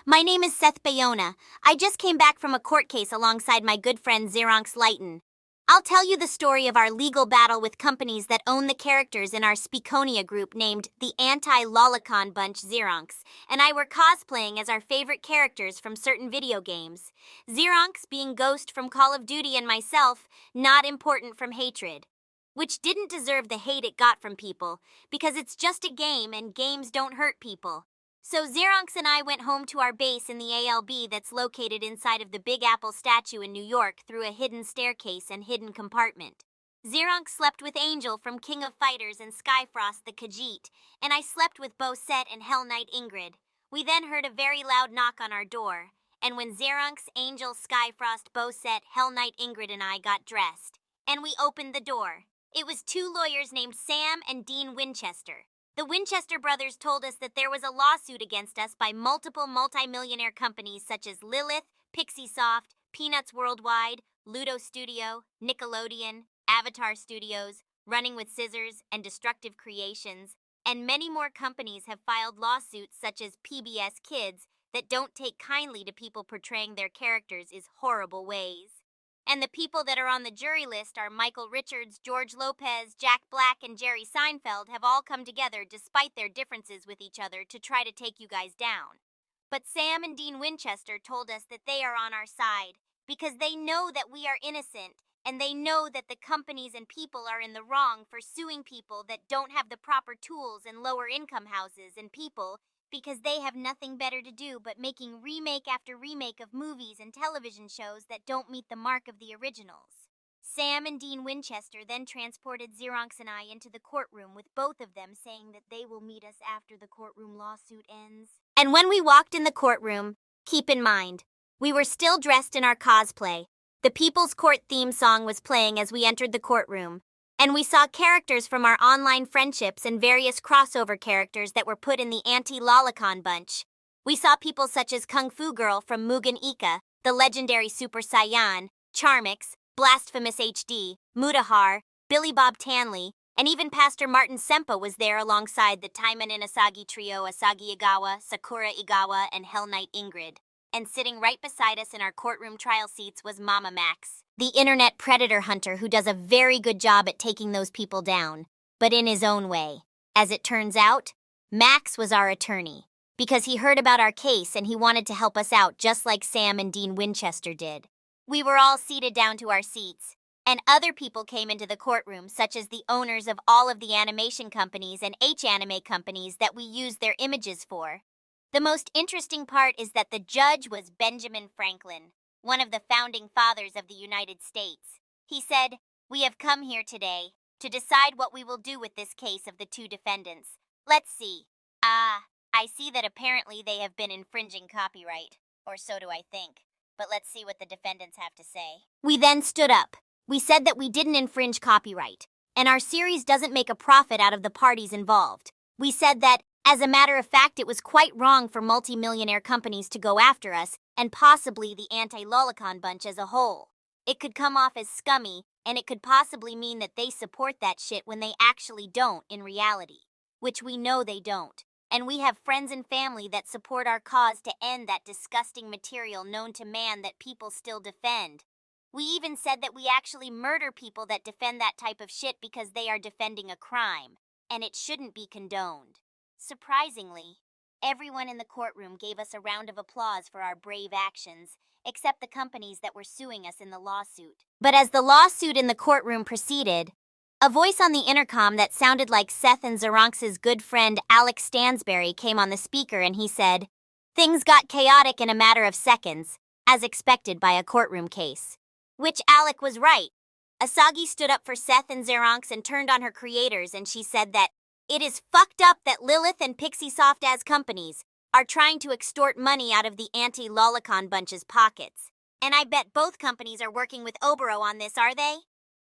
My name is Seth Bayona. I just came back from a court case alongside my good friend Xerox Lighton. I'll tell you the story of our legal battle with companies that own the characters in our Speakonia group named the Anti-Lolicon Bunch Xerox, and I were cosplaying as our favorite characters from certain video games. Xerox being Ghost from Call of Duty and myself, not important from hatred. Which didn't deserve the hate it got from people, because it's just a game and games don't hurt people. So Xerox and I went home to our base in the ALB that's located inside of the Big Apple statue in New York through a hidden staircase and hidden compartment. Xerox slept with Angel from King of Fighters and Skyfrost the Khajiit, and I slept with Bosette and Hell Knight Ingrid. We then heard a very loud knock on our door, and when Xerox, Angel, Skyfrost, Bosette, Hell Knight Ingrid and I got dressed, and we opened the door, it was two lawyers named Sam and Dean Winchester. The Winchester brothers told us that there was a lawsuit against us by multiple multimillionaire companies such as Lilith, Pixiesoft, Peanuts Worldwide, Ludo Studio, Nickelodeon, Avatar Studios, Running with Scissors, and Destructive Creations, and many more companies have filed lawsuits such as PBS Kids that don't take kindly to people portraying their characters in horrible ways. And the people that are on the jury list are Michael Richards, George Lopez, Jack Black, and Jerry Seinfeld have all come together despite their differences with each other to try to take you guys down. But Sam and Dean Winchester told us that they are on our side because they know that we are innocent and they know that the companies and people are in the wrong for suing people that don't have the proper tools and lower income houses and people because they have nothing better to do but making remake after remake of movies and television shows that don't meet the mark of the originals. Sam and Dean Winchester then transported Xerox and I into the courtroom with both of them saying that they will meet us after the courtroom lawsuit ends. And when we walked in the courtroom, keep in mind, we were still dressed in our cosplay. The People's Court theme song was playing as we entered the courtroom. And we saw characters from our online friendships and various crossover characters that were put in the Anti-Lolicon bunch. We saw people such as Kung Fu Girl from Mugen Ika, the legendary Super Saiyan, Charmix, Blasphemous HD, Mutahar, Billy Bob Tanley, and even Pastor Martin Sempa was there alongside the Taiman Inasagi trio Asagi Igawa, Sakura Igawa, and Hell Knight Ingrid. And sitting right beside us in our courtroom trial seats was Mama Max, the internet predator hunter who does a very good job at taking those people down, but in his own way. As it turns out, Max was our attorney, because he heard about our case and he wanted to help us out just like Sam and Dean Winchester did. We were all seated down to our seats, and other people came into the courtroom, such as the owners of all of the animation companies and H-anime companies that we use their images for. The most interesting part is that the judge was Benjamin Franklin, one of the founding fathers of the United States. He said, "We have come here today to decide what we will do with this case of the two defendants. Let's see. I see that apparently they have been infringing copyright, or so do I think. But let's see what the defendants have to say." We then stood up. We said that we didn't infringe copyright, and our series doesn't make a profit out of the parties involved. We said that, as a matter of fact, it was quite wrong for multimillionaire companies to go after us, and possibly the Anti-Lolicon bunch as a whole. It could come off as scummy, and it could possibly mean that they support that shit when they actually don't in reality. Which we know they don't. And we have friends and family that support our cause to end that disgusting material known to man that people still defend. We even said that we actually murder people that defend that type of shit because they are defending a crime, and it shouldn't be condoned. Surprisingly, everyone in the courtroom gave us a round of applause for our brave actions, except the companies that were suing us in the lawsuit. But as the lawsuit in the courtroom proceeded, a voice on the intercom that sounded like Seth and Xerox's good friend Alex Stansberry came on the speaker and he said, "Things got chaotic in a matter of seconds, as expected by a courtroom case." Which Alec was right. Asagi stood up for Seth and Xerox and turned on her creators, and she said that it is fucked up that Lilith and Pixiesoft as companies are trying to extort money out of the Anti-Lolicon bunch's pockets. And I bet both companies are working with Oboro on this, are they?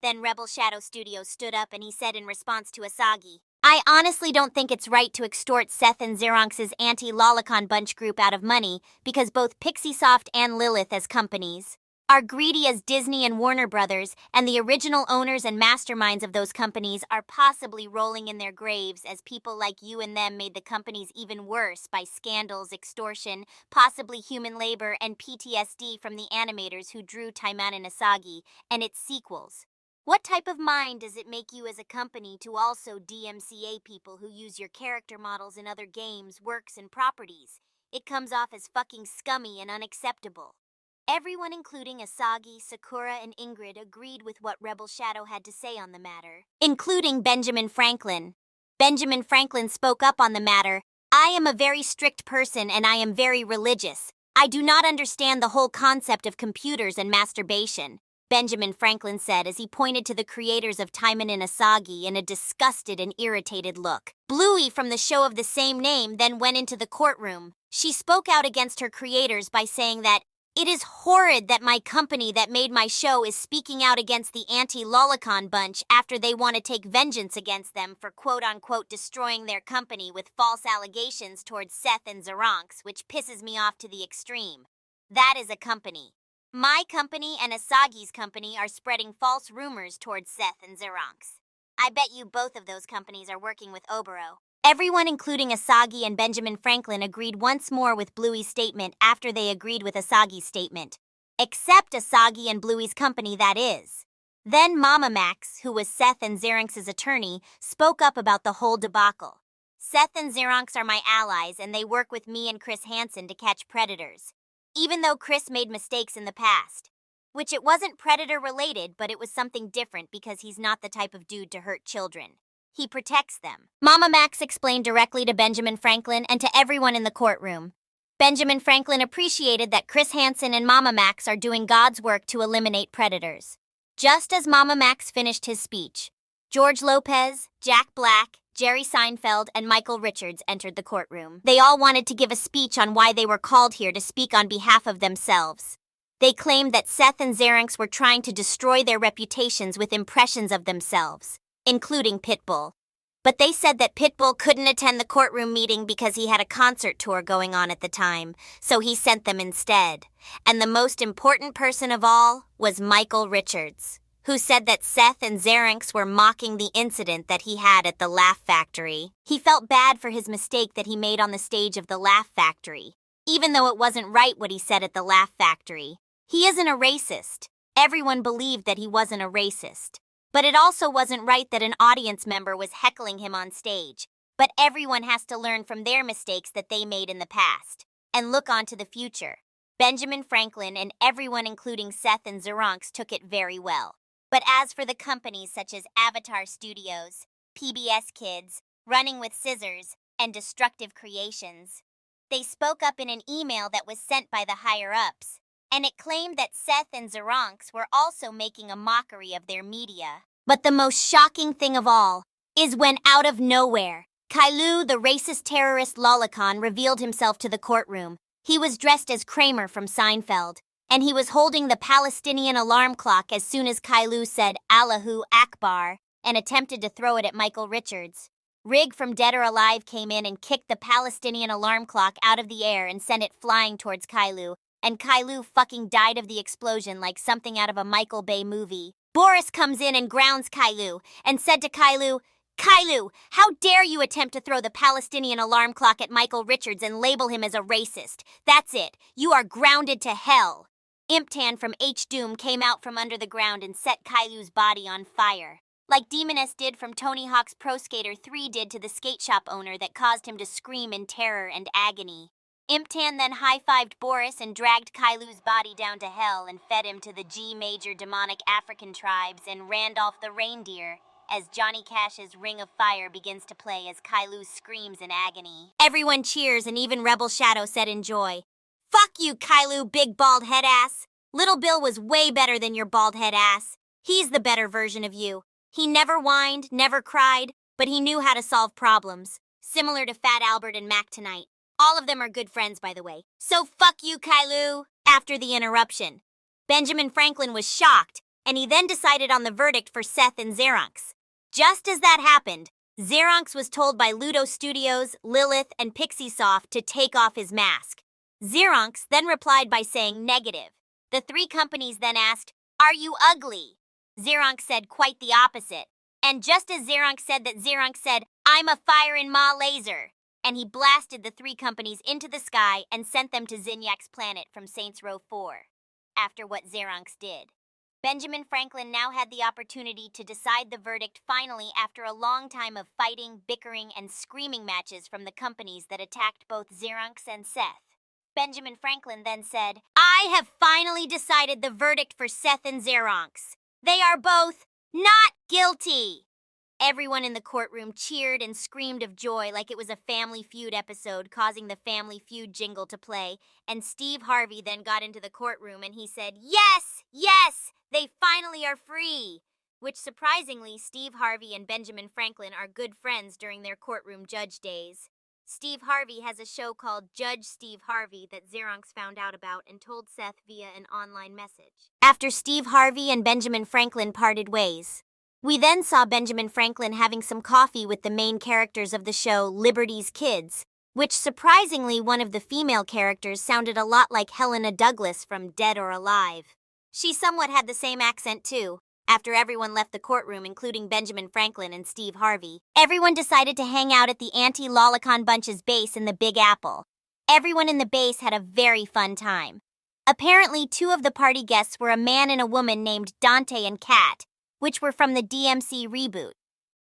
Then Rebel Shadow Studios stood up and he said in response to Asagi, "I honestly don't think it's right to extort Seth and Xerox's Anti-Lolicon bunch group out of money because both Pixiesoft and Lilith as companies are greedy as Disney and Warner Brothers, and the original owners and masterminds of those companies are possibly rolling in their graves as people like you and them made the companies even worse by scandals, extortion, possibly human labor, and PTSD from the animators who drew Taiman and Asagi and its sequels. What type of mind does it make you as a company to also DMCA people who use your character models in other games, works, and properties? It comes off as fucking scummy and unacceptable. Everyone, including Asagi, Sakura, and Ingrid, agreed with what Rebel Shadow had to say on the matter, including Benjamin Franklin. Benjamin Franklin spoke up on the matter. I am a very strict person and I am very religious. I do not understand the whole concept of computers and masturbation, Benjamin Franklin said as he pointed to the creators of Taiman and Asagi in a disgusted and irritated look. Bluey from the show of the same name then went into the courtroom. She spoke out against her creators by saying that it is horrid that my company that made my show is speaking out against the Anti-Lolicon bunch after they want to take vengeance against them for quote-unquote destroying their company with false allegations towards Seth and Xeronx, which pisses me off to the extreme. That is a company. My company and Asagi's company are spreading false rumors towards Seth and Xeronx. I bet you both of those companies are working with Oboro. Everyone, including Asagi and Benjamin Franklin, agreed once more with Bluey's statement after they agreed with Asagi's statement. Except Asagi and Bluey's company, that is. Then Mama Max, who was Seth and Xeronx's attorney, spoke up about the whole debacle. Seth and Xeronx are my allies and they work with me and Chris Hansen to catch predators. Even though Chris made mistakes in the past. Which it wasn't predator-related, but it was something different because he's not the type of dude to hurt children. He protects them. Mama Max explained directly to Benjamin Franklin and to everyone in the courtroom. Benjamin Franklin appreciated that Chris Hansen and Mama Max are doing God's work to eliminate predators. Just as Mama Max finished his speech, George Lopez, Jack Black, Jerry Seinfeld, and Michael Richards entered the courtroom. They all wanted to give a speech on why they were called here to speak on behalf of themselves. They claimed that Seth and Xeronx were trying to destroy their reputations with impressions of themselves, including Pitbull. But they said that Pitbull couldn't attend the courtroom meeting because he had a concert tour going on at the time, so he sent them instead. And the most important person of all was Michael Richards, who said that Seth and Xeronx were mocking the incident that he had at the Laugh Factory. He felt bad for his mistake that he made on the stage of the Laugh Factory, even though it wasn't right what he said at the Laugh Factory. He isn't a racist. Everyone believed that he wasn't a racist. But it also wasn't right that an audience member was heckling him on stage. But everyone has to learn from their mistakes that they made in the past and look on to the future. Benjamin Franklin and everyone, including Seth and Xeronx, took it very well. But as for the companies such as Avatar Studios, PBS Kids, Running with Scissors, and Destructive Creations, they spoke up in an email that was sent by the higher-ups, and it claimed that Seth and Xeronx were also making a mockery of their media. But the most shocking thing of all is when, out of nowhere, Kailu, the racist terrorist Lolicon, revealed himself to the courtroom. He was dressed as Kramer from Seinfeld, and he was holding the Palestinian alarm clock as soon as Kailu said Allahu Akbar and attempted to throw it at Michael Richards. Rig from Dead or Alive came in and kicked the Palestinian alarm clock out of the air and sent it flying towards Kailu, and Kailu fucking died of the explosion like something out of a Michael Bay movie. Boris comes in and grounds Kailu and said to Kailu, "Kailu, how dare you attempt to throw the Palestinian alarm clock at Michael Richards and label him as a racist? That's it. You are grounded to hell." Imp-Tan from H-Doom came out from under the ground and set Kailu's body on fire, like Demoness did from Tony Hawk's Pro Skater 3 did to the skate shop owner that caused him to scream in terror and agony. Imp-Tan then high-fived Boris and dragged Kailu's body down to hell and fed him to the G-Major demonic African tribes and Randolph the reindeer as Johnny Cash's Ring of Fire begins to play as Kailu screams in agony. Everyone cheers and even Rebel Shadow said in joy, "Fuck you, Kailu, big bald head ass. Little Bill was way better than your bald head ass. He's the better version of you. He never whined, never cried, but he knew how to solve problems. Similar to Fat Albert and Mac tonight. All of them are good friends, by the way. So fuck you, Kailu." After the interruption, Benjamin Franklin was shocked, and he then decided on the verdict for Seth and Xeronx. Just as that happened, Xeronx was told by Ludo Studios, Lilith, and Pixiesoft to take off his mask. Xeronx then replied by saying negative. The three companies then asked, "Are you ugly?" Xeronx said quite the opposite. And just as Xeronx said, "I'm a fire in ma laser." And he blasted the three companies into the sky and sent them to Zinyak's planet from Saints Row 4. After what Xeronx did. Benjamin Franklin now had the opportunity to decide the verdict finally after a long time of fighting, bickering, and screaming matches from the companies that attacked both Xeronx and Seth. Benjamin Franklin then said, "I have finally decided the verdict for Seth and Xeronx. They are both not guilty." Everyone in the courtroom cheered and screamed of joy like it was a Family Feud episode, causing the Family Feud jingle to play. And Steve Harvey then got into the courtroom and he said, "Yes, yes, they finally are free." Which surprisingly, Steve Harvey and Benjamin Franklin are good friends during their courtroom judge days. Steve Harvey has a show called Judge Steve Harvey that Xerox found out about and told Seth via an online message. After Steve Harvey and Benjamin Franklin parted ways, we then saw Benjamin Franklin having some coffee with the main characters of the show Liberty's Kids, which surprisingly one of the female characters sounded a lot like Helena Douglas from Dead or Alive. She somewhat had the same accent too. After everyone left the courtroom, including Benjamin Franklin and Steve Harvey, everyone decided to hang out at the Anti-Lolicon bunch's base in the Big Apple. Everyone in the base had a very fun time. Apparently, two of the party guests were a man and a woman named Dante and Kat, which were from the DMC reboot.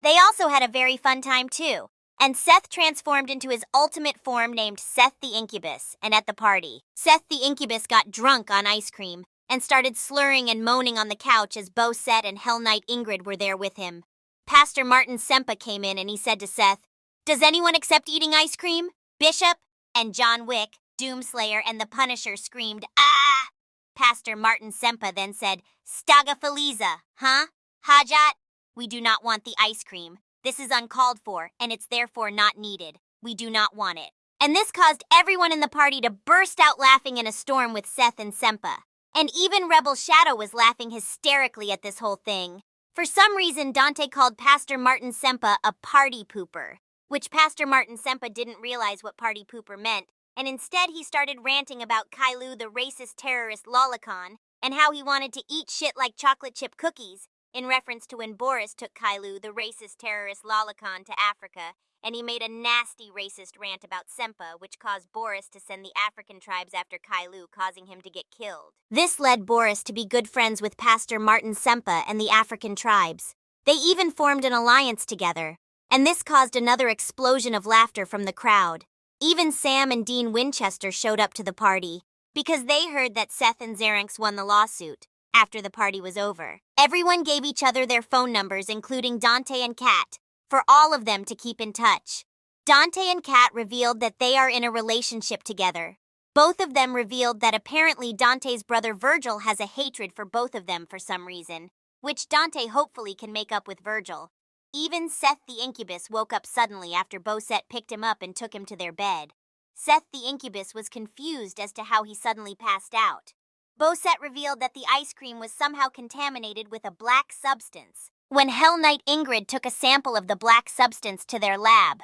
They also had a very fun time too, and Seth transformed into his ultimate form named Seth the Incubus, and at the party, Seth the Incubus got drunk on ice cream and started slurring and moaning on the couch as Bosette and Hell Knight Ingrid were there with him. Pastor Martin Sempa came in and he said to Seth, "Does anyone accept eating ice cream?" Bishop and John Wick, Doomslayer, and the Punisher screamed, "Ah!" Pastor Martin Sempa then said, "Staga Feliza, huh? Hajat, we do not want the ice cream. This is uncalled for, and it's therefore not needed. We do not want it." And this caused everyone in the party to burst out laughing in a storm with Seth and Sempa. And even Rebel Shadow was laughing hysterically at this whole thing. For some reason, Dante called Pastor Martin Sempa a party pooper, which Pastor Martin Sempa didn't realize what party pooper meant, and instead he started ranting about Kailu, the racist terrorist Lolicon, and how he wanted to eat shit like chocolate chip cookies, in reference to when Boris took Kailu, the racist terrorist Lolicon, to Africa, and he made a nasty racist rant about Sempa, which caused Boris to send the African tribes after Kailu, causing him to get killed. This led Boris to be good friends with Pastor Martin Sempa and the African tribes. They even formed an alliance together, and this caused another explosion of laughter from the crowd. Even Sam and Dean Winchester showed up to the party, because they heard that Seth and Xerox won the lawsuit. After the party was over, everyone gave each other their phone numbers, including Dante and Kat, for all of them to keep in touch. Dante and Kat revealed that they are in a relationship together. Both of them revealed that apparently Dante's brother Virgil has a hatred for both of them for some reason, which Dante hopefully can make up with Virgil. Even Seth the Incubus woke up suddenly after Bosette picked him up and took him to their bed. Seth the Incubus was confused as to how he suddenly passed out. Bosette revealed that the ice cream was somehow contaminated with a black substance. When Hell Knight Ingrid took a sample of the black substance to their lab,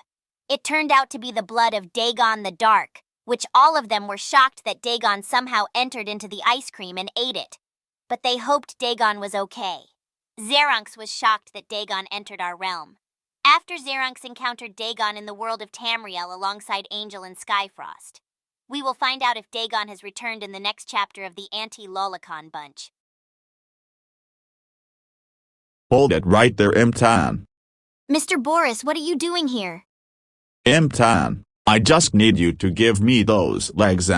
it turned out to be the blood of Dagon the Dark, which all of them were shocked that Dagon somehow entered into the ice cream and ate it. But they hoped Dagon was okay. Xerox was shocked that Dagon entered our realm. After Xerox encountered Dagon in the world of Tamriel alongside Angel and Skyfrost, we will find out if Dagon has returned in the next chapter of the Anti-Lolicon bunch. Hold it right there, Imp-Tan. Mr. Boris, what are you doing here? Imp-Tan, I just need you to give me those legs.